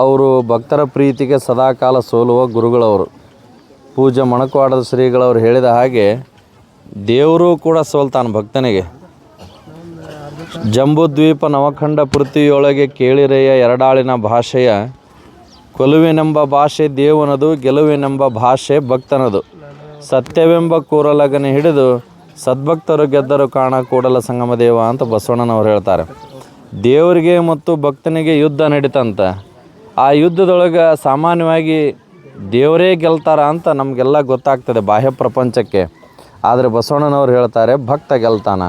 ಅವರು ಭಕ್ತರ ಪ್ರೀತಿಗೆ ಸದಾಕಾಲ ಸೋಲುವ ಗುರುಗಳವರು. ಪೂಜ್ಯ ಮೊಣಕವಾಡದ ಶ್ರೀಗಳವರು ಹೇಳಿದ ಹಾಗೆ ದೇವರು ಕೂಡ ಸೋಲ್ತಾನೆ ಭಕ್ತನಿಗೆ. ಜಂಬೂದ್ವೀಪ ನವಖಂಡ ಪೃಥ್ವಿಯೊಳಗೆ ಕೇಳಿರೆಯ ಎರಡಾಳಿನ ಭಾಷೆಯ, ಕೊಲುವಿನೆಂಬ ಭಾಷೆ ದೇವನದು, ಗೆಲುವಿನೆಂಬ ಭಾಷೆ ಭಕ್ತನದು. ಸತ್ಯವೆಂಬ ಕೂರಲಗನೆ ಹಿಡಿದು ಸದ್ಭಕ್ತರು ಗೆದ್ದರು ಕಾಣ ಕೂಡಲ ಸಂಗಮ ದೇವ ಅಂತ ಬಸವಣ್ಣನವರು ಹೇಳ್ತಾರೆ. ದೇವರಿಗೆ ಮತ್ತು ಭಕ್ತನಿಗೆ ಯುದ್ಧ ನಡೀತಂತ. ಆ ಯುದ್ಧದೊಳಗೆ ಸಾಮಾನ್ಯವಾಗಿ ದೇವರೇ ಗೆಲ್ತಾರ ಅಂತ ನಮಗೆಲ್ಲ ಗೊತ್ತಾಗ್ತದೆ ಬಾಹ್ಯ ಪ್ರಪಂಚಕ್ಕೆ. ಆದರೆ ಬಸವಣ್ಣನವರು ಹೇಳ್ತಾರೆ ಭಕ್ತ ಗೆಲ್ತಾನ.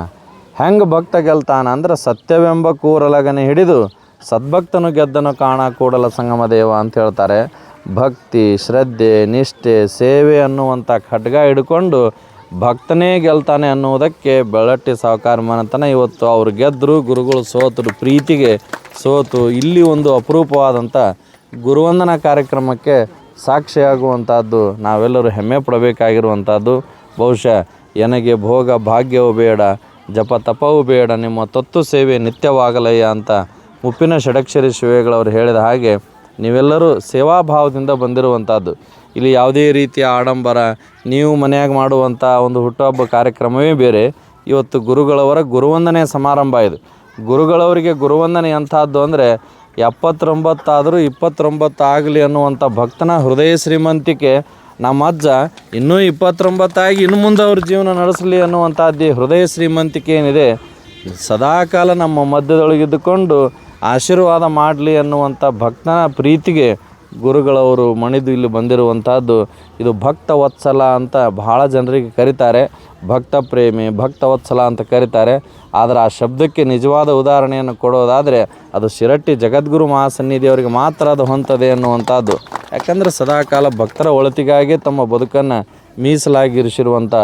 ಹೆಂಗೆ ಭಕ್ತ ಗೆಲ್ತಾನ ಅಂದ್ರೆ ಸತ್ಯವೆಂಬ ಕೂರಲಗನೆ ಹಿಡಿದು ಸದ್ಭಕ್ತನು ಗೆದ್ದನು ಕಾಣ ಕೂಡಲ ಸಂಗಮ ದೇವ ಅಂತ ಹೇಳ್ತಾರೆ. ಭಕ್ತಿ, ಶ್ರದ್ಧೆ, ನಿಷ್ಠೆ, ಸೇವೆ ಅನ್ನುವಂಥ ಖಡ್ಗ ಹಿಡ್ಕೊಂಡು ಭಕ್ತನೇ ಗೆಲ್ತಾನೆ ಅನ್ನುವುದಕ್ಕೆ ಬೆಳಟ್ಟಿ ಸಾಹುಕಾರ ಮನೆತನ ಇವತ್ತು ಅವ್ರು ಗೆದ್ದರು, ಗುರುಗಳು ಸೋತರು, ಪ್ರೀತಿಗೆ ಸೋತು ಇಲ್ಲಿ ಒಂದು ಅಪರೂಪವಾದಂಥ ಗುರುವಂದನಾ ಕಾರ್ಯಕ್ರಮಕ್ಕೆ ಸಾಕ್ಷಿಯಾಗುವಂಥದ್ದು ನಾವೆಲ್ಲರೂ ಹೆಮ್ಮೆ ಪಡಬೇಕಾಗಿರುವಂಥದ್ದು. ಬಹುಶಃ ಎನಗೆ ಭೋಗ ಭಾಗ್ಯವೂ ಬೇಡ, ಜಪ ತಪವೂ ಬೇಡ, ನಿಮ್ಮ ತತ್ತು ಸೇವೆ ನಿತ್ಯವಾಗಲಯ್ಯ ಅಂತ ಮುಪ್ಪಿನ ಷಡಕ್ಷರಿ ಶಿವೆಗಳವರು ಹೇಳಿದ ಹಾಗೆ ನೀವೆಲ್ಲರೂ ಸೇವಾಭಾವದಿಂದ ಬಂದಿರುವಂಥದ್ದು. ಇಲ್ಲಿ ಯಾವುದೇ ರೀತಿಯ ಆಡಂಬರ, ನೀವು ಮನೆಯಾಗ ಮಾಡುವಂಥ ಒಂದು ಹುಟ್ಟುಹಬ್ಬ ಕಾರ್ಯಕ್ರಮವೇ ಬೇರೆ. ಇವತ್ತು ಗುರುಗಳವರ ಗುರುವಂದನೆ ಸಮಾರಂಭ ಇದು. ಗುರುಗಳವರಿಗೆ ಗುರುವಂದನೆ ಎಂಥದ್ದು ಅಂದರೆ 79 ಆದರೂ 29 ಆಗಲಿ ಅನ್ನುವಂಥ ಭಕ್ತನ ಹೃದಯ ಶ್ರೀಮಂತಿಕೆ. ನಮ್ಮ ಅಜ್ಜ ಇನ್ನೂ 29 ಆಗಿ ಇನ್ನು ಮುಂದೆ ಅವ್ರ ಜೀವನ ನಡೆಸಲಿ ಅನ್ನುವಂಥದ್ದು ಹೃದಯ ಶ್ರೀಮಂತಿಕೆ ಏನಿದೆ, ಸದಾಕಾಲ ನಮ್ಮ ಮಧ್ಯದೊಳಗಿದ್ದುಕೊಂಡು ಆಶೀರ್ವಾದ ಮಾಡಲಿ ಅನ್ನುವಂಥ ಭಕ್ತನ ಪ್ರೀತಿಗೆ ಗುರುಗಳವರು ಮಣಿದು ಇಲ್ಲಿ ಬಂದಿರುವಂಥದ್ದು. ಇದು ಭಕ್ತ ವತ್ಸಲ ಅಂತ ಬಹಳ ಜನರಿಗೆ ಕರೀತಾರೆ, ಭಕ್ತ ಪ್ರೇಮಿ, ಭಕ್ತ ವತ್ಸಲ ಅಂತ ಕರೀತಾರೆ. ಆದರೆ ಆ ಶಬ್ದಕ್ಕೆ ನಿಜವಾದ ಉದಾಹರಣೆಯನ್ನು ಕೊಡೋದಾದರೆ ಅದು ಶಿರಟ್ಟಿ ಜಗದ್ಗುರು ಮಹಾಸನ್ನಿಧಿಯವರಿಗೆ ಮಾತ್ರ ಅದು ಹೊಂತದೆ ಅನ್ನುವಂಥದ್ದು. ಯಾಕಂದರೆ ಸದಾಕಾಲ ಭಕ್ತರ ಒಳಿತಿಗಾಗಿ ತಮ್ಮ ಬದುಕನ್ನು ಮೀಸಲಾಗಿರಿಸಿರುವಂಥ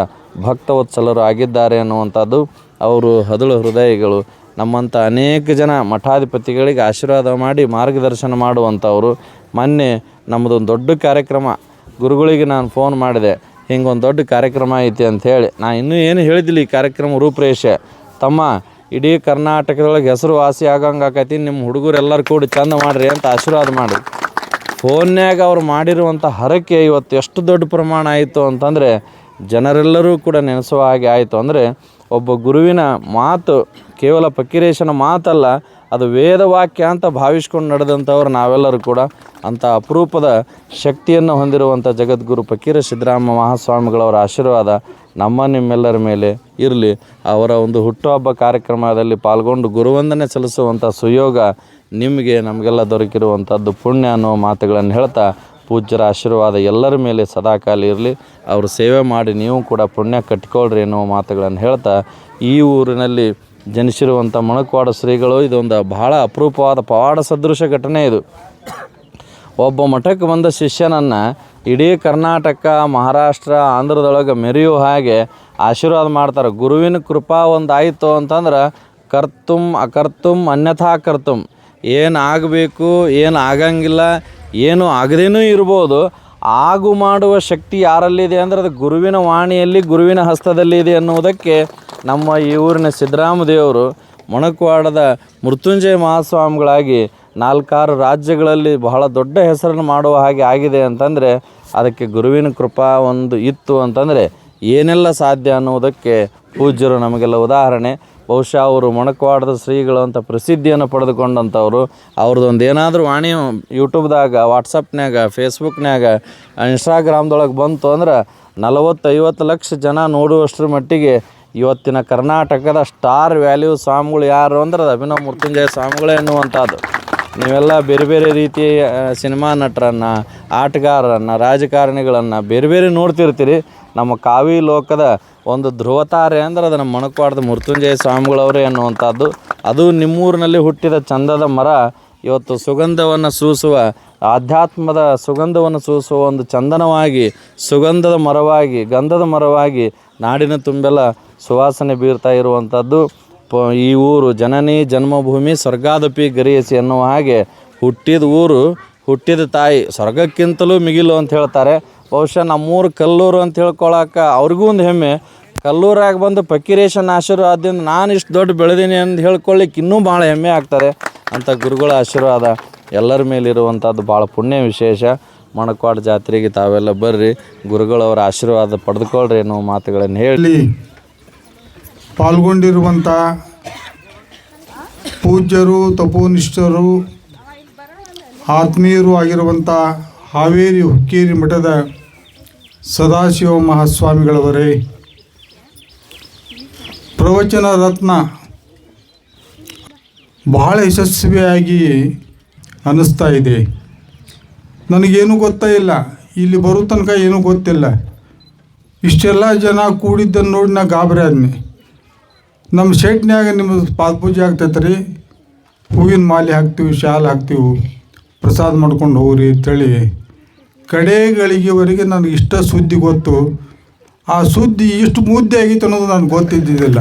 ಭಕ್ತವತ್ಸಲರು ಆಗಿದ್ದಾರೆ ಅನ್ನುವಂಥದ್ದು. ಅವರು ಹದಳು ಹೃದಯಗಳು. ನಮ್ಮಂಥ ಅನೇಕ ಜನ ಮಠಾಧಿಪತಿಗಳಿಗೆ ಆಶೀರ್ವಾದ ಮಾಡಿ ಮಾರ್ಗದರ್ಶನ ಮಾಡುವಂಥವರು. ಮೊನ್ನೆ ನಮ್ಮದೊಂದು ದೊಡ್ಡ ಕಾರ್ಯಕ್ರಮ, ಗುರುಗಳಿಗೆ ನಾನು ಫೋನ್ ಮಾಡಿದೆ, ಹಿಂಗೊಂದು ದೊಡ್ಡ ಕಾರ್ಯಕ್ರಮ ಐತಿ ಅಂಥೇಳಿ. ನಾನು ಇನ್ನೂ ಏನು ಹೇಳಿದ್ದಿಲ್ಲ ಈ ಕಾರ್ಯಕ್ರಮ ರೂಪರೇಷೆ. ತಮ್ಮ ಇಡೀ ಕರ್ನಾಟಕದೊಳಗೆ ಹೆಸರುವಾಸಿ ಆಗಂಗೆ ಆಕೈತಿ, ನಿಮ್ಮ ಹುಡುಗರೆಲ್ಲರೂ ಕೂಡಿ ಚಂದ ಮಾಡಿರಿ ಅಂತ ಆಶೀರ್ವಾದ ಮಾಡಿ ಫೋನ್ಯಾಗ ಅವ್ರು ಮಾಡಿರುವಂಥ ಹರಕೆ ಇವತ್ತು ಎಷ್ಟು ದೊಡ್ಡ ಪ್ರಮಾಣ ಆಯಿತು ಅಂತಂದರೆ ಜನರೆಲ್ಲರೂ ಕೂಡ ನೆನೆಸುವ ಹಾಗೆ ಆಯಿತು. ಅಂದರೆ ಒಬ್ಬ ಗುರುವಿನ ಮಾತು ಕೇವಲ ಫಕೀರೇಶನ ಮಾತಲ್ಲ, ಅದು ವೇದವಾಕ್ಯ ಅಂತ ಭಾವಿಸ್ಕೊಂಡು ನಡೆದಂಥವ್ರು ನಾವೆಲ್ಲರೂ ಕೂಡ. ಅಂಥ ಅಪರೂಪದ ಶಕ್ತಿಯನ್ನು ಹೊಂದಿರುವಂಥ ಜಗದ್ಗುರು ಫಕೀರ ಸಿದ್ದರಾಮ ಮಹಾಸ್ವಾಮಿಗಳವರ ಆಶೀರ್ವಾದ ನಮ್ಮ ನಿಮ್ಮೆಲ್ಲರ ಮೇಲೆ ಇರಲಿ. ಅವರ ಒಂದು ಹುಟ್ಟುಹಬ್ಬ ಕಾರ್ಯಕ್ರಮದಲ್ಲಿ ಪಾಲ್ಗೊಂಡು ಗುರುವಂದನೆ ಸಲ್ಲಿಸುವಂಥ ಸುಯೋಗ ನಿಮಗೆ ನಮಗೆಲ್ಲ ದೊರಕಿರುವಂಥದ್ದು ಪುಣ್ಯ ಅನ್ನೋ ಮಾತುಗಳನ್ನು ಹೇಳ್ತಾ, ಪೂಜ್ಯರ ಆಶೀರ್ವಾದ ಎಲ್ಲರ ಮೇಲೆ ಸದಾಕಾಲ ಇರಲಿ. ಅವರು ಸೇವೆ ಮಾಡಿ ನೀವು ಕೂಡ ಪುಣ್ಯ ಕಟ್ಟಿಕೊಳ್ಳ್ರಿ ಅನ್ನೋ ಮಾತುಗಳನ್ನು ಹೇಳ್ತಾ, ಈ ಊರಿನಲ್ಲಿ ಜನಿಸಿರುವಂಥ ಮೊಣಕವಾಡ ಶ್ರೀಗಳು ಇದೊಂದು ಬಹಳ ಅಪರೂಪವಾದ ಪವಾಡ ಸದೃಶ ಘಟನೆ ಇದು. ಒಬ್ಬ ಮಠಕ್ಕೆ ಬಂದ ಶಿಷ್ಯನನ್ನು ಇಡೀ ಕರ್ನಾಟಕ, ಮಹಾರಾಷ್ಟ್ರ, ಆಂಧ್ರದೊಳಗೆ ಮೆರೆಯುವ ಹಾಗೆ ಆಶೀರ್ವಾದ ಮಾಡ್ತಾರೆ. ಗುರುವಿನ ಕೃಪಾ ಒಂದು ಆಯಿತು ಅಂತಂದ್ರೆ ಕರ್ತುಂ ಅಕರ್ತುಂ ಅನ್ಯಥಾ ಕರ್ತುಂ, ಏನು ಆಗಬೇಕು, ಏನು ಆಗಂಗಿಲ್ಲ, ಏನು ಆಗದೇನೂ ಇರ್ಬೋದು, ಆಗು ಮಾಡುವ ಶಕ್ತಿ ಯಾರಲ್ಲಿದೆ ಅಂದರೆ ಅದು ಗುರುವಿನ ವಾಣಿಯಲ್ಲಿ, ಗುರುವಿನ ಹಸ್ತದಲ್ಲಿ ಇದೆ ಅನ್ನುವುದಕ್ಕೆ ನಮ್ಮ ಈ ಊರಿನ ಸಿದ್ದರಾಮ ದೇವರು ಮೊಣಕವಾಡದ ಮೃತ್ಯುಂಜಯ ಮಹಾಸ್ವಾಮಿಗಳಾಗಿ 4-6 ರಾಜ್ಯಗಳಲ್ಲಿ ಬಹಳ ದೊಡ್ಡ ಹೆಸರನ್ನು ಮಾಡುವ ಹಾಗೆ ಆಗಿದೆ ಅಂತಂದರೆ ಅದಕ್ಕೆ ಗುರುವಿನ ಕೃಪಾ ಒಂದು ಇತ್ತು ಅಂತಂದರೆ ಏನೆಲ್ಲ ಸಾಧ್ಯ ಅನ್ನುವುದಕ್ಕೆ ಪೂಜ್ಯರು ನಮಗೆಲ್ಲ ಉದಾಹರಣೆ. ಬಹುಶಃ ಅವರು ಮೊಣಕವಾಡದ ಶ್ರೀಗಳು ಅಂತ ಪ್ರಸಿದ್ಧಿಯನ್ನು ಪಡೆದುಕೊಂಡಂಥವ್ರು. ಅವ್ರದ್ದೊಂದು ಏನಾದರೂ ವಾಣಿ ಯೂಟ್ಯೂಬ್ದಾಗ, ವಾಟ್ಸಪ್ನ್ಯಾಗ, ಫೇಸ್ಬುಕ್ನ್ಯಾಗ, ಇನ್ಸ್ಟಾಗ್ರಾಮ್ದೊಳಗೆ ಬಂತು ಅಂದ್ರೆ 40-50 ಲಕ್ಷ ಜನ ನೋಡುವಷ್ಟರ ಮಟ್ಟಿಗೆ ಇವತ್ತಿನ ಕರ್ನಾಟಕದ ಸ್ಟಾರ್ ವ್ಯಾಲ್ಯೂ ಸ್ವಾಮಿಗಳು ಯಾರು ಅಂದ್ರೆ ಅದು ಅಭಿನವ ಮೃತ್ಯುಂಜಯ ಸ್ವಾಮಿಗಳೇ ಎನ್ನುವಂಥದ್ದು. ನೀವೆಲ್ಲ ಬೇರೆ ಬೇರೆ ರೀತಿಯ ಸಿನಿಮಾ ನಟರನ್ನು, ಆಟಗಾರರನ್ನು, ರಾಜಕಾರಣಿಗಳನ್ನು ಬೇರೆ ಬೇರೆ ನೋಡ್ತಿರ್ತೀರಿ. ನಮ್ಮ ಕಾವಿ ಲೋಕದ ಒಂದು ಧ್ರುವತಾರೆ ಅಂದರೆ ಅದು ನಮ್ಮ ಮೊಣಕವಾಡದ ಮೃತ್ಯುಂಜಯ ಸ್ವಾಮಿಗಳವರೇ ಅನ್ನುವಂಥದ್ದು. ಅದು ನಿಮ್ಮೂರಿನಲ್ಲಿ ಹುಟ್ಟಿದ ಚಂದದ ಮರ ಇವತ್ತು ಸುಗಂಧವನ್ನು ಸೂಸುವ, ಆಧ್ಯಾತ್ಮದ ಸುಗಂಧವನ್ನು ಸೂಸುವ ಒಂದು ಚಂದನವಾಗಿ, ಸುಗಂಧದ ಮರವಾಗಿ, ಗಂಧದ ಮರವಾಗಿ ನಾಡಿನ ತುಂಬೆಲ್ಲ ಸುವಾಸನೆ ಬೀರ್ತಾ ಇರುವಂಥದ್ದು. ಈ ಊರು ಜನನಿ ಜನ್ಮಭೂಮಿ ಸ್ವರ್ಗಾದಪಿ ಗರಿಯಸಿ ಅನ್ನುವ ಹಾಗೆ ಹುಟ್ಟಿದ ಊರು, ಹುಟ್ಟಿದ ತಾಯಿ ಸ್ವರ್ಗಕ್ಕಿಂತಲೂ ಮಿಗಿಲು ಅಂತ ಹೇಳ್ತಾರೆ. ಬಹುಶಃ ನಮ್ಮೂರು ಕಲ್ಲೂರು ಅಂತ ಹೇಳ್ಕೊಳಕ್ಕೆ ಅವ್ರಿಗೂ ಒಂದು ಹೆಮ್ಮೆ. ಕಲ್ಲೂರಾಗ ಬಂದು ಫಕೀರೇಶನ ಆಶೀರ್ವಾದದಿಂದ ನಾನು ಇಷ್ಟು ದೊಡ್ಡ ಬೆಳೆದೀನಿ ಅಂತ ಹೇಳ್ಕೊಳ್ಳಿಕ್ಕೆ ಇನ್ನೂ ಭಾಳ ಹೆಮ್ಮೆ ಆಗ್ತಾರೆ ಅಂತ ಗುರುಗಳ ಆಶೀರ್ವಾದ. ಎಲ್ಲರ ಮೇಲಿರುವಂಥದ್ದು ಭಾಳ ಪುಣ್ಯ ವಿಶೇಷ. ಮಣಕ್ವಾಡ ಜಾತ್ರೆಗೆ ತಾವೆಲ್ಲ ಬರ್ರಿ, ಗುರುಗಳವರ ಆಶೀರ್ವಾದ ಪಡೆದುಕೊಳ್ಳ್ರಿ ಅನ್ನೋ ಮಾತುಗಳನ್ನು ಹೇಳಿ ಪಾಲ್ಗೊಂಡಿರುವಂಥ ಪೂಜ್ಯರು, ತಪೋನಿಷ್ಠರು, ಆತ್ಮೀಯರು ಆಗಿರುವಂಥ ಹಾವೇರಿ ಹುಕ್ಕೇರಿ ಮಠದ ಸದಾಶಿವ ಮಹಾಸ್ವಾಮಿಗಳವರೇ, ಪ್ರವಚನ ರತ್ನ ಬಹಳ ಯಶಸ್ವಿಯಾಗಿ ಅನ್ನಿಸ್ತಾ ಇದೆ. ನನಗೇನು ಗೊತ್ತೇ ಇಲ್ಲ, ಇಲ್ಲಿ ಬರೋ ತನಕ ಏನೂ ಗೊತ್ತಿಲ್ಲ. ಇಷ್ಟೆಲ್ಲ ಜನ ಕೂಡಿದ್ದನ್ನು ನೋಡಿ ನಾ ಗಾಬರಿ ಆದ್ನಿ. ನಮ್ಮ ಶೆಟ್ನ್ಯಾಗ ನಿಮ್ಮ ಪಾದಪೂಜೆ ಆಗ್ತೈತೆ ರೀ, ಹೂವಿನ ಮಾಲೆ ಹಾಕ್ತೀವಿ, ಶಾಲೆ ಹಾಕ್ತೀವಿ, ಪ್ರಸಾದ ಮಾಡ್ಕೊಂಡು ಹೋಗ್ರಿ ಅಂತೇಳಿ ಕಡೆಗಳಿಗೆವರೆಗೆ ನನಗೆ ಇಷ್ಟ ಸುದ್ದಿ ಗೊತ್ತು. ಆ ಸುದ್ದಿ ಇಷ್ಟು ಮುದ್ದೆ ಆಗಿತ್ತು ಅನ್ನೋದು ನನಗೆ ಗೊತ್ತಿದ್ದಿದ್ದಿಲ್ಲ.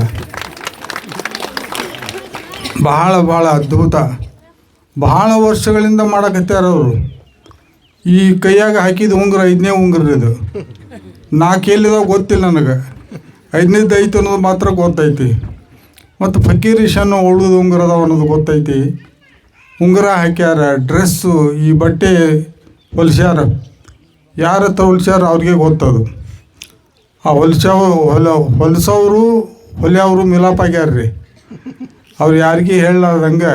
ಬಹಳ ಭಾಳ ಅದ್ಭುತ. ಬಹಳ ವರ್ಷಗಳಿಂದ ಮಾಡಕತ್ಯಾರ ಅವರು. ಈ ಕೈಯಾಗ ಹಾಕಿದ ಉಂಗುರ 5ನೇ ಉಂಗುರ ಇದು. 4 ಎಲ್ಲಿದಾವ ಗೊತ್ತಿಲ್ಲ ನನಗೆ, 5ನೇದು ಐತೆ ಅನ್ನೋದು ಮಾತ್ರ ಗೊತ್ತೈತಿ. ಮತ್ತು ಫಕೀರಿಶನ್ನು ಉಳಿದು ಉಂಗುರ ಅದಾವ ಅನ್ನೋದು ಗೊತ್ತೈತಿ. ಉಂಗುರ ಹಾಕ್ಯಾರ, ಡ್ರೆಸ್ಸು, ಈ ಬಟ್ಟೆ ಹೊಲಿಸ್ಯಾರ. ಯಾರ ಹತ್ರ ಹೊಲಿಸ್ಯಾರ ಅವ್ರಿಗೆ ಗೊತ್ತದು. ಆ ಹೊಲಿಸೋರು ಹೊಲಿಯವರು ಮಿಲಾಪ್ ಆಗ್ಯಾರ್ರಿ. ಅವ್ರು ಯಾರಿಗೆ ಹೇಳಲಾರ್ದಂಗೆ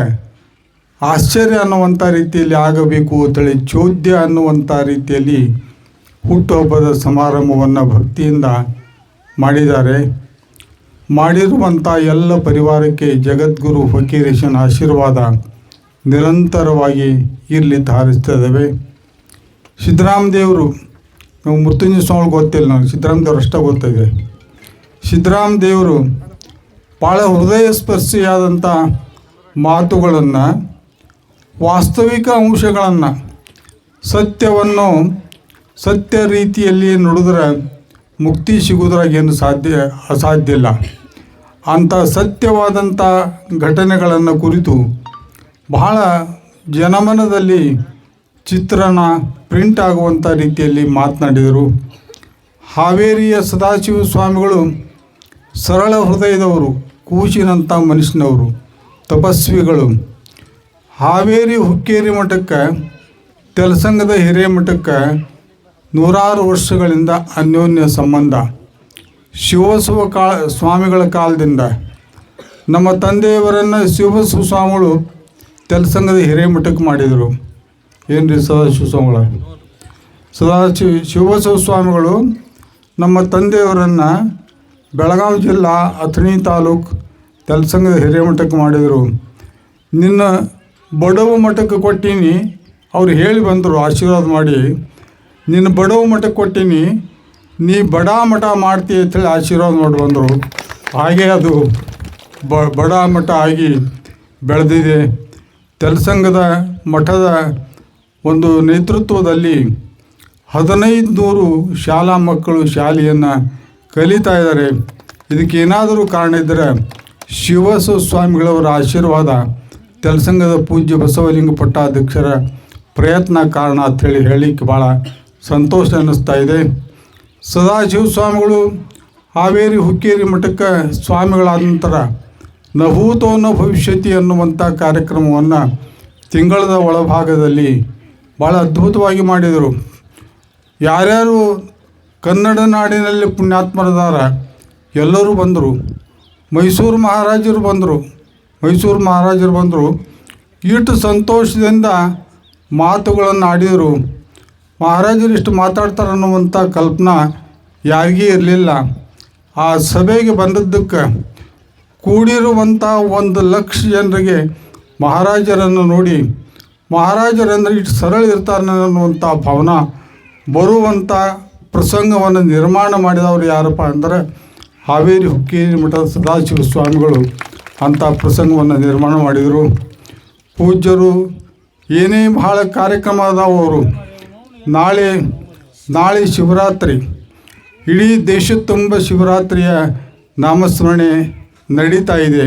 ಆಶ್ಚರ್ಯ ಅನ್ನುವಂಥ ರೀತಿಯಲ್ಲಿ ಆಗಬೇಕು ಅಂತೇಳಿ, ಚೋದ್ಯ ಅನ್ನುವಂಥ ರೀತಿಯಲ್ಲಿ ಹುಟ್ಟುಹಬ್ಬದ ಸಮಾರಂಭವನ್ನು ಭಕ್ತಿಯಿಂದ ಮಾಡಿದ್ದಾರೆ. ಮಾಡಿರುವಂಥ ಎಲ್ಲ ಪರಿವಾರಕ್ಕೆ ಜಗದ್ಗುರು ಫಕೀರೇಶನ ಆಶೀರ್ವಾದ ನಿರಂತರವಾಗಿ ಇರಲಿ ಹಾರೈಸ್ತೇವೆ. ಸಿದ್ದರಾಮ ದೇವರು, ನಾವು ಮೃತ್ಯುಂಜಯ ಸ್ವಾಮಿ ಗೊತ್ತಿಲ್ಲ, ನನಗೆ ಸಿದ್ದರಾಮ ದೇವರು ಅಷ್ಟೇ ಗೊತ್ತಿದೆ. ಸಿದ್ದರಾಮ ದೇವರು ಭಾಳ ಹೃದಯ ಸ್ಪರ್ಶಿಯಾದಂಥ ಮಾತುಗಳನ್ನು, ವಾಸ್ತವಿಕ ಅಂಶಗಳನ್ನು, ಸತ್ಯವನ್ನು ಸತ್ಯ ರೀತಿಯಲ್ಲಿ ನುಡಿದ್ರೆ ಮುಕ್ತಿ ಸಿಗುವುದ್ರಾಗೇನು ಅಸಾಧ್ಯ ಇಲ್ಲ. ಅಂಥ ಸತ್ಯವಾದಂಥ ಘಟನೆಗಳನ್ನು ಕುರಿತು ಬಹಳ ಜನಮನದಲ್ಲಿ ಚಿತ್ರಣ ಪ್ರಿಂಟ್ ಆಗುವಂಥ ರೀತಿಯಲ್ಲಿ ಮಾತನಾಡಿದರು. ಹಾವೇರಿಯ ಸದಾಶಿವ ಸ್ವಾಮಿಗಳು ಸರಳ ಹೃದಯದವರು, ಕೂಸಿನಂಥ ಮನುಷ್ಯನವರು, ತಪಸ್ವಿಗಳು. ಹಾವೇರಿ ಹುಕ್ಕೇರಿ ಮಠಕ್ಕೆ, ತೆಲಸಂಗದ ಹಿರೇಮಠಕ್ಕೆ ನೂರಾರು ವರ್ಷಗಳಿಂದ ಅನ್ಯೋನ್ಯ ಸಂಬಂಧ. ಶಿವಬಸವ ಸ್ವಾಮಿಗಳ ಕಾಲದಿಂದ ನಮ್ಮ ತಂದೆಯವರನ್ನು ಶಿವಬಸವ ಸ್ವಾಮಿಗಳು ತೆಲಸಂಗದ ಹಿರೇಮಠಕ್ಕೆ ಮಾಡಿದರು. ಏನು ರೀ ಸದಾಶಿವ ಸ್ವಾಮಿಗಳ ಶಿವಬಸವ ಸ್ವಾಮಿಗಳು ನಮ್ಮ ತಂದೆಯವರನ್ನು ಬೆಳಗಾವಿ ಜಿಲ್ಲಾ ಅಥಣಿ ತಾಲೂಕು ತೆಲಸಂಗದ ಹಿರೇಮಠಕ್ಕೆ ಮಾಡಿದರು. ನಿನ್ನ ಬಡವ ಮಠಕ್ಕೆ ಕೊಟ್ಟೀನಿ, ಅವ್ರು ಹೇಳಿ ಬಂದರು ಆಶೀರ್ವಾದ ಮಾಡಿ, ನಿನ್ನ ಬಡವ ಮಠಕ್ಕೆ ಕೊಟ್ಟೀನಿ, ನೀ ಬಡ ಮಠ ಮಾಡ್ತೀಯ ಅಂತೇಳಿ ಆಶೀರ್ವಾದ ಮಾಡಿ ಬಂದರು. ಹಾಗೆ ಅದು ಬಡ ಮಠ ಆಗಿ ಬೆಳೆದಿದೆ. ತೆಲಸಂಗದ ಮಠದ ಒಂದು ನೇತೃತ್ವದಲ್ಲಿ 1500 ಶಾಲಾ ಮಕ್ಕಳು ಶಾಲೆಯನ್ನು ಕಲಿತಾ ಇದ್ದಾರೆ. ಇದಕ್ಕೇನಾದರೂ ಕಾರಣ ಇದ್ದರೆ ಶಿವಬಸವ ಸ್ವಾಮಿಗಳವರ ಆಶೀರ್ವಾದ, ತೆಲಸಂಗದ ಪೂಜ್ಯ ಬಸವಲಿಂಗ ಪಟ್ಟಾಧ್ಯಕ್ಷರ ಪ್ರಯತ್ನ ಕಾರಣ ಅಂಥೇಳಿ ಹೇಳಲಿಕ್ಕೆ ಭಾಳ ಸಂತೋಷ ಅನ್ನಿಸ್ತಾ ಇದೆ. ಸದಾಶಿವ ಸ್ವಾಮಿಗಳು ಹಾವೇರಿ ಹುಕ್ಕೇರಿ ಮಠಕ್ಕೆ ಸ್ವಾಮಿಗಳಾದ ನಂತರ ನಭೂತೋ ನ ಭವಿಷ್ಯತಿ ಅನ್ನುವಂಥ ಕಾರ್ಯಕ್ರಮವನ್ನು ತಿಂಗಳದ ಒಳಭಾಗದಲ್ಲಿ ಭಾಳ ಅದ್ಭುತವಾಗಿ ಮಾಡಿದರು. ಯಾರ್ಯಾರು ಕನ್ನಡ ನಾಡಿನಲ್ಲಿ ಪುಣ್ಯಾತ್ಮರದಾರ ಎಲ್ಲರೂ ಬಂದರು. ಮೈಸೂರು ಮಹಾರಾಜರು ಬಂದರು. ಇಷ್ಟು ಸಂತೋಷದಿಂದ ಮಾತುಗಳನ್ನು ಆಡಿದರು. ಮಹಾರಾಜರು ಇಷ್ಟು ಮಾತಾಡ್ತಾರೆ ಅನ್ನುವಂಥ ಕಲ್ಪನಾ ಯಾರಿಗೂ ಇರಲಿಲ್ಲ. ಆ ಸಭೆಗೆ ಬಂದದ್ದಕ್ಕೆ ಕೂಡಿರುವಂಥ 1,00,000 ಜನರಿಗೆ ಮಹಾರಾಜರನ್ನು ನೋಡಿ, ಮಹಾರಾಜರಂದರೆ ಇಷ್ಟು ಸರಳ ಇರ್ತಾರೆ ಅನ್ನುವಂಥ ಭಾವನೆ ಬರುವಂಥ ಪ್ರಸಂಗವನ್ನು ನಿರ್ಮಾಣ ಮಾಡಿದವರು ಯಾರಪ್ಪ ಅಂದರೆ ಹಾವೇರಿ ಹುಕ್ಕೇರಿ ಮಠದ ಸದಾಶಿವ ಸ್ವಾಮಿಗಳು ಅಂಥ ಪ್ರಸಂಗವನ್ನು ನಿರ್ಮಾಣ ಮಾಡಿದರು. ಪೂಜ್ಯರು ಏನೇ ಬಹಳ ಕಾರ್ಯಕ್ರಮ ಅದಾವು. ಅವರು ನಾಳೆ ಶಿವರಾತ್ರಿ, ಇಡೀ ದೇಶ ತುಂಬ ಶಿವರಾತ್ರಿಯ ನಾಮಸ್ಮರಣೆ ನಡೀತಾ ಇದೆ.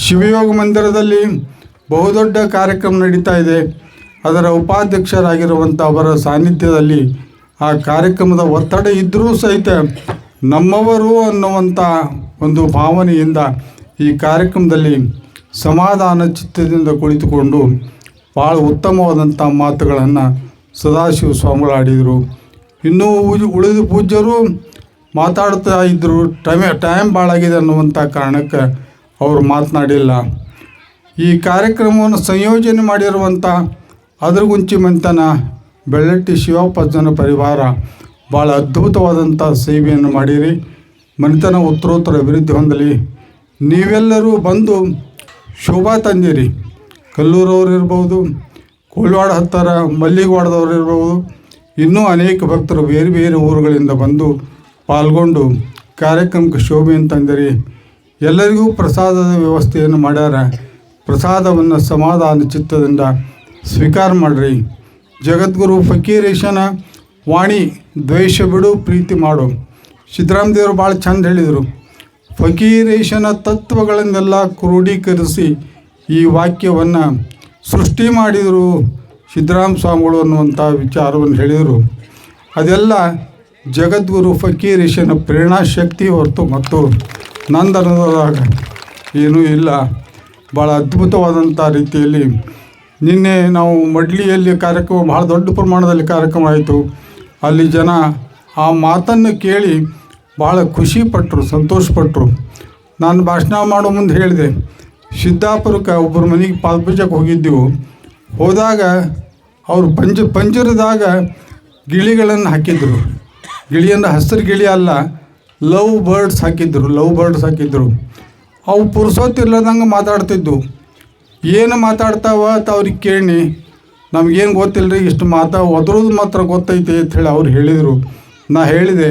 ಶಿವಯೋಗ ಮಂದಿರದಲ್ಲಿ ಬಹುದೊಡ್ಡ ಕಾರ್ಯಕ್ರಮ ನಡೀತಾ ಇದೆ. ಅದರ ಉಪಾಧ್ಯಕ್ಷರಾಗಿರುವಂಥ ಅವರ ಸಾನ್ನಿಧ್ಯದಲ್ಲಿ ಆ ಕಾರ್ಯಕ್ರಮದ ಒತ್ತಡ ಇದ್ದರೂ ಸಹಿತ ನಮ್ಮವರು ಅನ್ನುವಂಥ ಒಂದು ಭಾವನೆಯಿಂದ ಈ ಕಾರ್ಯಕ್ರಮದಲ್ಲಿ ಸಮಾಧಾನ ಚಿತ್ತದಿಂದ ಕುಳಿತುಕೊಂಡು ಭಾಳ ಉತ್ತಮವಾದಂಥ ಮಾತುಗಳನ್ನು ಸದಾಶಿವ ಸ್ವಾಮಿಗಳು ಆಡಿದರು. ಇನ್ನೂ ಉಳಿದ ಪೂಜ್ಯರು ಮಾತಾಡ್ತಾ ಇದ್ದರು. ಟೈಮ್ ಭಾಳಾಗಿದೆ ಅನ್ನುವಂಥ ಕಾರಣಕ್ಕೆ ಅವರು ಮಾತನಾಡಿಲ್ಲ. ಈ ಕಾರ್ಯಕ್ರಮವನ್ನು ಸಂಯೋಜನೆ ಮಾಡಿರುವಂಥ ಅದರಗುಂಚಿ ಮಂತನ ಬೆಳ್ಳಟ್ಟಿ ಶಿವಪ್ಪ ಜನ ಪರಿವಾರ ಭಾಳ ಅದ್ಭುತವಾದಂಥ ಸೇವೆಯನ್ನು ಮಾಡಿರಿ. ಮನೆತನ ಉತ್ತರೋತ್ತರ ಅಭಿವೃದ್ಧಿ ಹೊಂದಲಿ. ನೀವೆಲ್ಲರೂ ಬಂದು ಶೋಭಾ ತಂದಿರಿ. ಕಲ್ಲೂರವ್ರು ಇರ್ಬೋದು, ಕೋಲ್ವಾಡ ಹತ್ತರ ಮಲ್ಲಿಗವಾಡದವ್ರು ಇರ್ಬೋದು, ಇನ್ನೂ ಅನೇಕ ಭಕ್ತರು ಬೇರೆ ಬೇರೆ ಊರುಗಳಿಂದ ಬಂದು ಪಾಲ್ಗೊಂಡು ಕಾರ್ಯಕ್ರಮಕ್ಕೆ ಶೋಭೆಯನ್ನು ತಂದಿರಿ. ಎಲ್ಲರಿಗೂ ಪ್ರಸಾದದ ವ್ಯವಸ್ಥೆಯನ್ನು ಮಾಡ್ಯಾರ. ಪ್ರಸಾದವನ್ನು ಸಮಾಧಾನ ಚಿತ್ತದಿಂದ ಸ್ವೀಕಾರ ಮಾಡಿರಿ. ಜಗದ್ಗುರು ಫಕೀರೇಶನ ವಾಣಿ ದ್ವೇಷ ಬಿಡು ಪ್ರೀತಿ ಮಾಡು. ಸಿದ್ದರಾಮ ದೇವರು ಭಾಳ ಚಂದ ಹೇಳಿದರು. ಫಕೀರೇಶನ ತತ್ವಗಳನ್ನೆಲ್ಲ ಕ್ರೋಢೀಕರಿಸಿ ಈ ವಾಕ್ಯವನ್ನು ಸೃಷ್ಟಿ ಮಾಡಿದರು ಸಿದ್ದರಾಮ ಸ್ವಾಮಿಗಳು ಅನ್ನುವಂಥ ವಿಚಾರವನ್ನು ಹೇಳಿದರು. ಅದೆಲ್ಲ ಜಗದ್ಗುರು ಫಕೀರೇಶನ ಪ್ರೇರಣಾಶಕ್ತಿ ಹೊರತು ಮತ್ತು ನಂದನದಾಗ ಏನೂ ಇಲ್ಲ. ಭಾಳ ಅದ್ಭುತವಾದಂಥ ರೀತಿಯಲ್ಲಿ ನಿನ್ನೆ ನಾವು ಮಡ್ಲಿಯಲ್ಲಿ ಕಾರ್ಯಕ್ರಮ ಭಾಳ ದೊಡ್ಡ ಪ್ರಮಾಣದಲ್ಲಿ ಕಾರ್ಯಕ್ರಮ ಆಯಿತು. ಅಲ್ಲಿ ಜನ ಆ ಮಾತನ್ನು ಕೇಳಿ ಭಾಳ ಖುಷಿಪಟ್ಟರು, ಸಂತೋಷಪಟ್ಟರು. ನಾನು ಭಾಷಣ ಮಾಡೋ ಮುಂದೆ ಹೇಳಿದೆ, ಸಿದ್ದಾಪುರಕ್ಕೆ ಒಬ್ಬರ ಮನೆಗೆ ಪಾಲ್ಪೂಜಕ್ಕೆ ಹೋಗಿದ್ದೆವು. ಹೋದಾಗ ಅವರು ಪಂಜರದಾಗ ಗಿಳಿಗಳನ್ನು ಹಾಕಿದ್ರು. ಗಿಳಿಯನ್ನು ಹಸಿರು ಗಿಳಿ ಅಲ್ಲ, ಲವ್ ಬರ್ಡ್ಸ್ ಹಾಕಿದ್ರು. ಅವು ಪುರುಸೋತಿರ್ಲದಂಗೆ ಮಾತಾಡ್ತಿದ್ವು. ಏನು ಮಾತಾಡ್ತಾವ ಅಂತ ಅವ್ರಿಗೆ ಕೇಳಿ, ನಮಗೇನು ಗೊತ್ತಿಲ್ಲ ರೀ, ಇಷ್ಟು ಒದರೋದು ಮಾತ್ರ ಗೊತ್ತೈತೆ ಅಂಥೇಳಿ ಅವ್ರು ಹೇಳಿದರು. ನಾ ಹೇಳಿದೆ,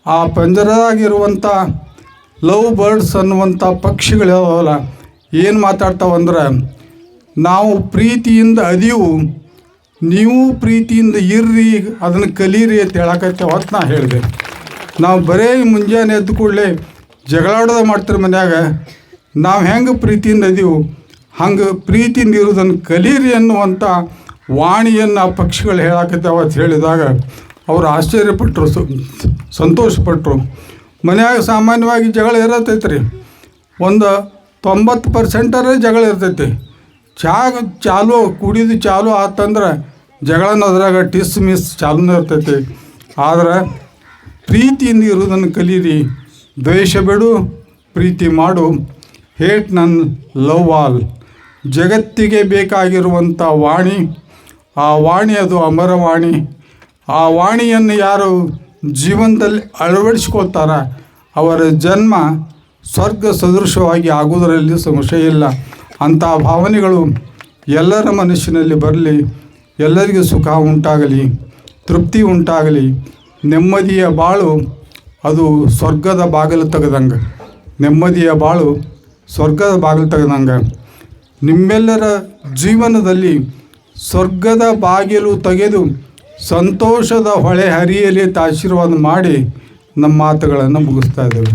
ಆ ಪಂಜರದಾಗಿರುವಂಥ ಲವ್ ಬರ್ಡ್ಸ್ ಅನ್ನುವಂಥ ಪಕ್ಷಿಗಳು ಯಾವಲ್ಲ ಏನು ಮಾತಾಡ್ತಾವಂದ್ರೆ, ನಾವು ಪ್ರೀತಿಯಿಂದ ಅದೀವು, ನೀವು ಪ್ರೀತಿಯಿಂದ ಇರ್ರಿ, ಅದನ್ನು ಕಲೀರಿ ಅಂತ ಹೇಳಕತ್ತೆ. ಹೊತ್ತು ನಾ ಹೇಳಿದೆ, ನಾವು ಬರೀ ಮುಂಜಾನೆ ಎದ್ದು ಕೂಡಲೇ ಜಗಳಾಡೋದ ಮಾಡ್ತೀರಿ ಮನ್ಯಾಗ, ನಾವು ಹೆಂಗೆ ಪ್ರೀತಿಯಿಂದ ಅದೀವು ಹಂಗೆ ಪ್ರೀತಿಯಿಂದ ಇರೋದನ್ನು ಕಲೀರಿ ಅನ್ನುವಂಥ ವಾಣಿಯನ್ನು ಆ ಪಕ್ಷಿಗಳು ಹೇಳಕತ್ತಾವ ಅಂತ ಹೇಳಿದಾಗ ಅವರು ಆಶ್ಚರ್ಯಪಟ್ಟರು, ಸಂತೋಷಪಟ್ಟರು. ಮನ್ಯಾಗ ಸಾಮಾನ್ಯವಾಗಿ ಜಗಳ ಇರತೈತೆ ರೀ, ಒಂದು 90% ಜಗಳ ಇರ್ತೈತಿ. ಕುಡಿದು ಚಾಲು ಆತಂದ್ರೆ ಜಗಳನ ಅದ್ರಾಗ ಟಿಸ್ ಮಿಸ್ ಚಾಲೂನೇ ಇರ್ತೈತಿ. ಆದ್ರೆ ಪ್ರೀತಿಯಿಂದ ಇರೋದನ್ನು ಕಲೀರಿ, ದ್ವೇಷ ಬಿಡು ಪ್ರೀತಿ ಮಾಡು, ಹೇಟ್ ನನ್ ಲವ್ ಆಲ್. ಜಗತ್ತಿಗೆ ಬೇಕಾಗಿರುವಂಥ ವಾಣಿ, ಆ ವಾಣಿ ಅದು ಅಮರವಾಣಿ. ಆ ವಾಣಿಯನ್ನು ಯಾರು ಜೀವನದಲ್ಲಿ ಅಳವಡಿಸ್ಕೊಳ್ತಾರ ಅವರ ಜನ್ಮ ಸ್ವರ್ಗ ಸದೃಶವಾಗಿ ಆಗುವುದರಲ್ಲಿ ಸಂಶಯ ಇಲ್ಲ. ಅಂಥ ಭಾವನೆಗಳು ಎಲ್ಲರ ಮನಸ್ಸಿನಲ್ಲಿ ಬರಲಿ. ಎಲ್ಲರಿಗೂ ಸುಖ ಉಂಟಾಗಲಿ, ತೃಪ್ತಿ ಉಂಟಾಗಲಿ. ನೆಮ್ಮದಿಯ ಬಾಳು ಅದು ಸ್ವರ್ಗದ ಬಾಗಿಲು ತೆಗೆದಂಗೆ, ನೆಮ್ಮದಿಯ ಬಾಳು ಸ್ವರ್ಗದ ಬಾಗಿಲು ತೆಗೆದಂಗೆ. ನಿಮ್ಮೆಲ್ಲರ ಜೀವನದಲ್ಲಿ ಸ್ವರ್ಗದ ಬಾಗಿಲು ತೆಗೆದು ಸಂತೋಷದ ಹೊಳೆ ಹರಿಯಲಿ ಅಂತ ಆಶೀರ್ವಾದ ಮಾಡಿ ನಮ್ಮ ಮಾತುಗಳನ್ನು ಮುಗಿಸ್ತಾ ಇದ್ದೇವೆ.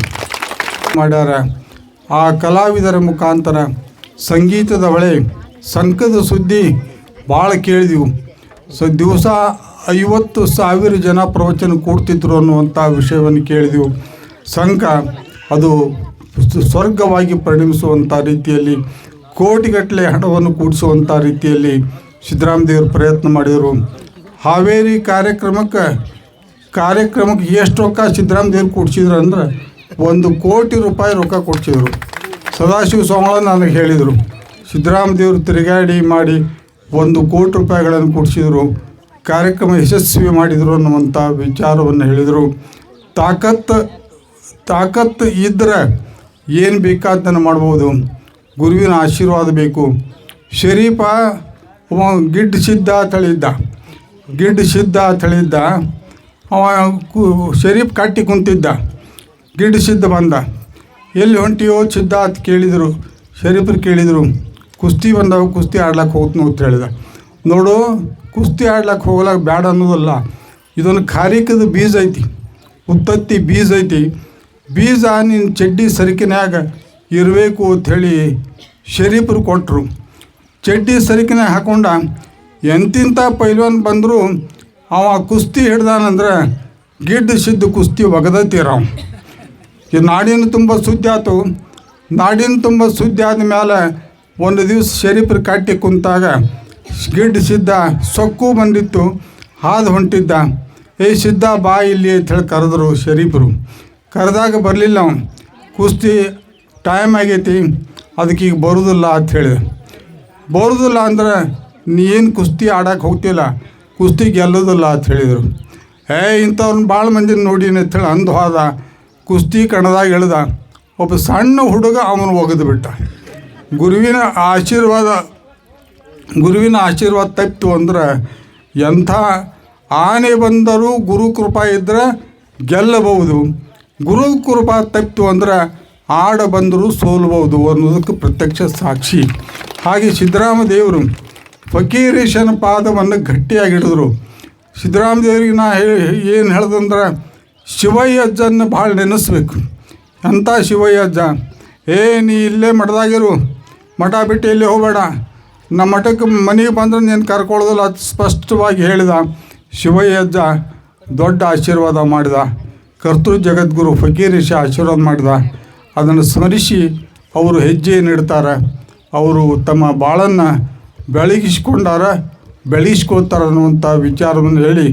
ಮಾಡ್ಯಾರ ಆ ಕಲಾವಿದರ ಮುಖಾಂತರ ಸಂಗೀತದ ಹೊಳೆ ಸಂಕದ ಸುದ್ದಿ ಭಾಳ ಕೇಳಿದೆವು. ದಿವಸ 50,000 ಜನ ಪ್ರವಚನ ಕೂಡ್ತಿದ್ರು ಅನ್ನುವಂಥ ವಿಷಯವನ್ನು ಕೇಳಿದೆವು. ಸಂಘ ಅದು ಸ್ವರ್ಗವಾಗಿ ಪರಿಣಮಿಸುವಂಥ ರೀತಿಯಲ್ಲಿ ಕೋಟಿಗಟ್ಟಲೆ ಹಣವನ್ನು ಕೂಡಿಸುವಂಥ ರೀತಿಯಲ್ಲಿ ಸಿದ್ದರಾಮ ದೇವರು ಪ್ರಯತ್ನ ಮಾಡಿದರು. ಹಾವೇರಿ ಕಾರ್ಯಕ್ರಮಕ್ಕೆ ಎಷ್ಟು ರೊಕ್ಕ ಸಿದ್ದರಾಮ ದೇವ್ರು ಕೊಡ್ಸಿದ್ರು ಅಂದ್ರೆ 1 ಕೋಟಿ ರೂಪಾಯಿ ರೊಕ್ಕ ಕೊಡ್ಸಿದ್ರು. ಸದಾಶಿವ ಸ್ವಾಮಿಗಳು ನನಗೆ ಹೇಳಿದರು, ಸಿದ್ದರಾಮ ದೇವರು ತಿರುಗಾಡಿ ಮಾಡಿ 1 ಕೋಟಿ ರೂಪಾಯಿಗಳನ್ನು ಕೊಡಿಸಿದರು, ಕಾರ್ಯಕ್ರಮ ಯಶಸ್ವಿ ಮಾಡಿದರು ಅನ್ನುವಂಥ ವಿಚಾರವನ್ನು ಹೇಳಿದರು. ತಾಕತ್ತು ಇದ್ದರೆ ಏನು ಬೇಕಾದ್ದನ್ನು ಮಾಡ್ಬೋದು, ಗುರುವಿನ ಆಶೀರ್ವಾದ ಬೇಕು. ಶರೀಫ ಗಿಡ್ಡ ಸಿದ್ಧ ತಳಿದ್ದ ಅವ ಶರೀಫ್ ಕಟ್ಟಿ ಕುಂತಿದ್ದ. ಗಿಡ್ಡ ಸಿದ್ಧ ಬಂದ, ಎಲ್ಲಿ ಹೊಂಟಿಯೋ ಸಿದ್ಧ ಅಂತ ಕೇಳಿದರು. ಶರೀಫರು ಕೇಳಿದರು, ಕುಸ್ತಿ ಬಂದವ, ಕುಸ್ತಿ ಆಡ್ಲಕ್ಕೆ ಹೋಗ್ತೀನಿ ಅಂತ ಹೇಳಿದ. ನೋಡು, ಕುಸ್ತಿ ಆಡ್ಲಕ್ಕೆ ಹೋಗ್ಲಕ್ಕೆ ಬೇಡ ಅನ್ನೋದಲ್ಲ, ಇದೊಂದು ಖಾರಿಕದ ಬೀಜ ಐತಿ, ಉತ್ತತ್ತಿ ಬೀಜ ಐತಿ. ಬೀಜ ನಿನ್ನ ಚಡ್ಡಿ ಸರಿಕಿನ್ಯಾಗ ಇರಬೇಕು ಅಂಥೇಳಿ ಶರೀಫರು ಕೊಟ್ಟರು. ಚಡ್ಡಿ ಸರಿಕಿನಾಗ ಹಾಕೊಂಡ ಎಂತಿಂಥ ಪೈಲ್ವಾನ್ ಬಂದರೂ ಅವ ಕುಸ್ತಿ ಹಿಡ್ದಾನಂದ್ರೆ ಗಿಡ್ಡ ಸಿದ್ದು ಕುಸ್ತಿ ಒಗದತ್ತಿರವ. ಈ ನಾಡಿನ ತುಂಬ ಸುದ್ದಿ ಆಯ್ತು. ನಾಡಿನ ತುಂಬ ಸುದ್ದಿ ಆದ ಮೇಲೆ ಒಂದು ದಿವಸ ಶರೀಫರು ಕಟ್ಟಿ ಕುಂತಾಗ ಗಿಡ್ಡ ಸಿದ್ಧ ಸೊಕ್ಕು ಬಂದಿತ್ತು, ಹಾದು ಹೊಂಟಿದ್ದ. ಸಿದ್ಧ ಬಾ ಇಲ್ಲಿ ಅಂಥೇಳಿ ಕರೆದ್ರು ಶರೀಫರು. ಕರೆದಾಗ ಬರಲಿಲ್ಲ ಅವನು. ಕುಸ್ತಿ ಟೈಮ್ ಆಗೈತಿ, ಅದಕ್ಕೆ ಈಗ ಬರೋದಿಲ್ಲ ಅಂತ ಹೇಳಿದೆ. ಬರೋದಿಲ್ಲ ಅಂದ್ರೆ ನೀ ಏನು ಕುಸ್ತಿ ಆಡೋಕೆ ಹೋಗ್ತಿಲ್ಲ, ಕುಸ್ತಿ ಗೆಲ್ಲೋದಿಲ್ಲ ಅಂತ ಹೇಳಿದರು. ಇಂಥವ್ರನ್ನ ಭಾಳ ಮಂದಿ ನೋಡೀನಿ ಅಂಥೇಳಿ ಅಂದು ಹೋದ. ಕುಸ್ತಿ ಕಣದಾಗ ಇಳ್ದ. ಒಬ್ಬ ಸಣ್ಣ ಹುಡುಗ ಅವನು ಒಗೆದು ಬಿಟ್ಟ. ಗುರುವಿನ ಆಶೀರ್ವಾದ ತಪ್ಪಿತು ಅಂದ್ರೆ ಎಂಥ ಆನೆ ಬಂದರೂ ಗುರು ಕೃಪಾ ಇದ್ದರೆ ಗೆಲ್ಲಬಹುದು, ಗುರು ಕೃಪಾ ತಪ್ಪಿತು ಅಂದ್ರೆ ಆಡ ಬಂದರೂ ಸೋಲ್ಬೋದು ಅನ್ನೋದಕ್ಕೆ ಪ್ರತ್ಯಕ್ಷ ಸಾಕ್ಷಿ. ಹಾಗೆ ಸಿದ್ದರಾಮ ದೇವರು ಫಕೀರೇಶನ ಪಾದವನ್ನು ಗಟ್ಟಿಯಾಗಿಡಿದ್ರು. ಸಿದ್ದರಾಮ ದೇವರಿಗೆ ನಾ ಏನು ಹೇಳ್ದಂದ್ರೆ ಶಿವಯ್ಯ ಅಜ್ಜನ್ನು ಭಾಳ ನೆನೆಸ್ಬೇಕು. ಎಂಥ ಶಿವಯ್ಯ ಅಜ್ಜ, ನೀ ಇಲ್ಲೇ ಮಠದಾಗಿರು, ಮಠ ಬಿಟ್ಟು ಎಲ್ಲಿ ಹೋಗಬೇಡ, ನಮ್ಮ ಮಠಕ್ಕೆ ಮನೆಗೆ ಬಂದ್ರೆ ನೀನು ಕರ್ಕೊಳ್ಳೋದಿಲ್ಲ ಅದು ಸ್ಪಷ್ಟವಾಗಿ ಹೇಳಿದ. ಶಿವಯ್ಯ ಅಜ್ಜ ದೊಡ್ಡ ಆಶೀರ್ವಾದ ಮಾಡಿದ. ಕರ್ತೃ ಜಗದ್ಗುರು ಫಕೀರೇಶ ಆಶೀರ್ವಾದ ಮಾಡಿದ. ಅದನ್ನು ಸ್ಮರಿಸಿ ಅವರು ಹೆಜ್ಜೆ ನೀಡ್ತಾರೆ. ಅವರು ತಮ್ಮ ಬಾಳನ್ನು ಬೆಳಗಿಸ್ಕೊಳ್ತಾರೆ ಅನ್ನುವಂಥ ವಿಚಾರವನ್ನು ಹೇಳಿ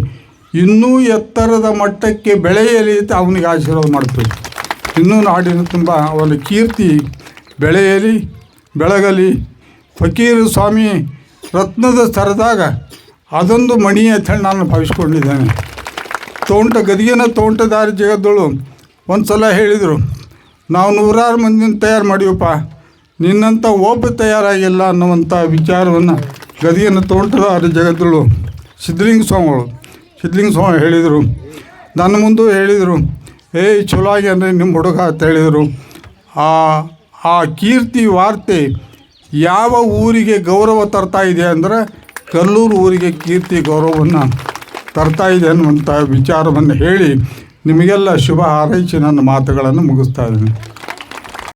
ಇನ್ನೂ ಎತ್ತರದ ಮಟ್ಟಕ್ಕೆ ಬೆಳೆಯಲಿ ಅಂತ ಅವನಿಗೆ ಆಶೀರ್ವಾದ ಮಾಡ್ತೀವಿ. ಇನ್ನೂ ನಾಡಿನ ತುಂಬ ಅವನ ಕೀರ್ತಿ ಬೆಳೆಯಲಿ, ಬೆಳಗಲಿ. ಫಕೀರ ಸ್ವಾಮಿ ರತ್ನದ ಸ್ತರದಾಗ ಅದೊಂದು ಮಣಿ ಅಂತ ಹೇಳಿ ನಾನು ಭಾವಿಸ್ಕೊಂಡಿದ್ದೇನೆ. ಗದಿಗೆನ ತೋಂಟದಾರಿ ಜಗದ್ದಳು ಒಂದು ಸಲ ಹೇಳಿದರು, ನಾವು 100 ಮಂದಿನ ತಯಾರು ಮಾಡಿವಪ್ಪ, ನಿನ್ನಂಥ ಒಬ್ಬ ತಯಾರಾಗಿಲ್ಲ ಅನ್ನುವಂಥ ವಿಚಾರವನ್ನು ಗದಿಗೆನ ತೋಂಟದಾರಿ ಜಗದ್ದಳು ಸಿದ್ಧಲಿಂಗ ಸ್ವಾಮಿಗಳು ಹೇಳಿದರು. ನನ್ನ ಮುಂದೆ ಹೇಳಿದರು, ಚಲೋ ಆಗ್ಯಾನ್ರಿ ನಿಮ್ಮ ಹುಡುಗ ಅಂತ ಹೇಳಿದರು. ಆ ಕೀರ್ತಿ ವಾರ್ತೆ ಯಾವ ಊರಿಗೆ ಗೌರವ ತರ್ತಾ ಇದೆ ಅಂದರೆ ಕಲ್ಲೂರು ಊರಿಗೆ ಕೀರ್ತಿ ಗೌರವವನ್ನು ತರ್ತಾ ಇದೆ ಅನ್ನುವಂಥ ವಿಚಾರವನ್ನು ಹೇಳಿ ನಿಮಗೆಲ್ಲ ಶುಭ ಹಾರೈಸಿ ನನ್ನ ಮಾತುಗಳನ್ನು ಮುಗಿಸ್ತಾ ಇದ್ದೀನಿ.